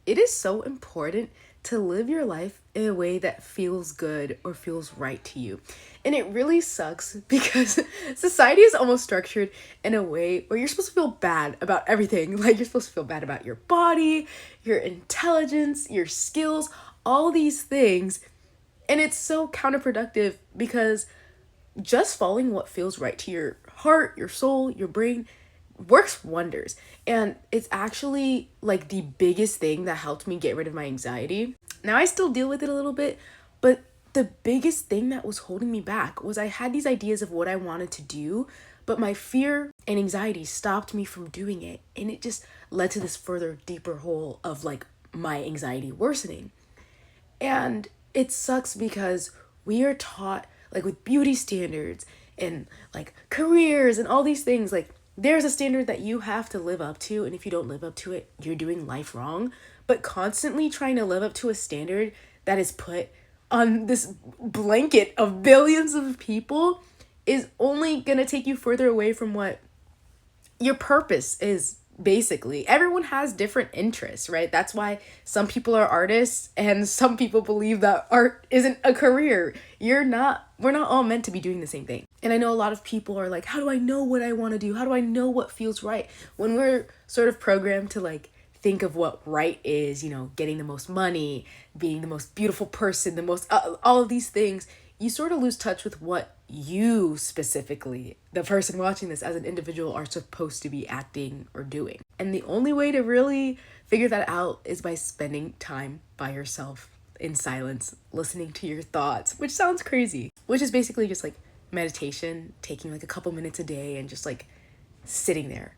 it is so important to live your life in a way that feels good or feels right to you. And it really sucks because society is almost structured in a way where you're supposed to feel bad about everything. Like, you're supposed to feel bad about your body, your intelligence, your skills, all these things. And it's so counterproductive because just following what feels right to your heart, your soul, your brain works wonders. And it's actually like the biggest thing that helped me get rid of my anxiety. Now I still deal with it a little bit, but the biggest thing that was holding me back was I had these ideas of what I wanted to do, but my fear and anxiety stopped me from doing it. And it just led to this further deeper hole of like my anxiety worsening. And it sucks because we are taught, like, with beauty standards and like careers and all these things, like there's a standard that you have to live up to, and if you don't live up to it, you're doing life wrong. But constantly trying to live up to a standard that is put on this blanket of billions of people is only going to take you further away from what your purpose is. Basically, everyone has different interests, right? That's why some people are artists and some people believe that art isn't a career. We're not all meant to be doing the same thing. And I know a lot of people are like, how do I know what I want to do? How do I know what feels right? When we're sort of programmed to like think of what right is, getting the most money, being the most beautiful person, the most all of these things, you sort of lose touch with what you specifically, the person watching this as an individual, are supposed to be acting or doing. And the only way to really figure that out is by spending time by yourself in silence, listening to your thoughts, which sounds crazy, which is basically just like meditation, taking like a couple minutes a day and just like sitting there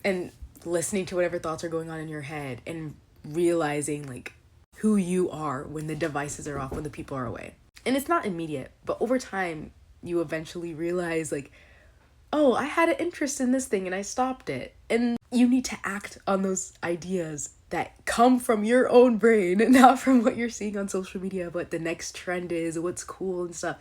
and listening to whatever thoughts are going on in your head and realizing like who you are when the devices are off, when the people are away. And it's not immediate, but over time, you eventually realize like, oh, I had an interest in this thing and I stopped it. And you need to act on those ideas that come from your own brain, not from what you're seeing on social media, what the next trend is, what's cool and stuff.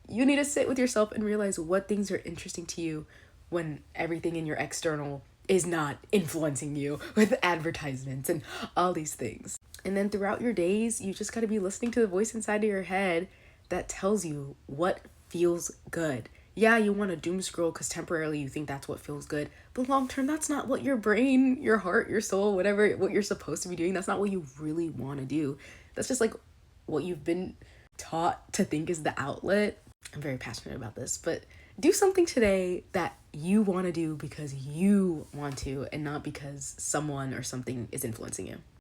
You need to sit with yourself and realize what things are interesting to you when everything in your external is not influencing you with advertisements and all these things. And then throughout your days, you just gotta be listening to the voice inside of your head that tells you what feels good. Yeah, you want to doom scroll because temporarily you think that's what feels good, but long term, that's not what your brain, your heart, your soul, whatever, what you're supposed to be doing. That's not what you really want to do. That's just like what you've been taught to think is the outlet. I'm very passionate about this, but do something today that you want to do because you want to and not because someone or something is influencing you.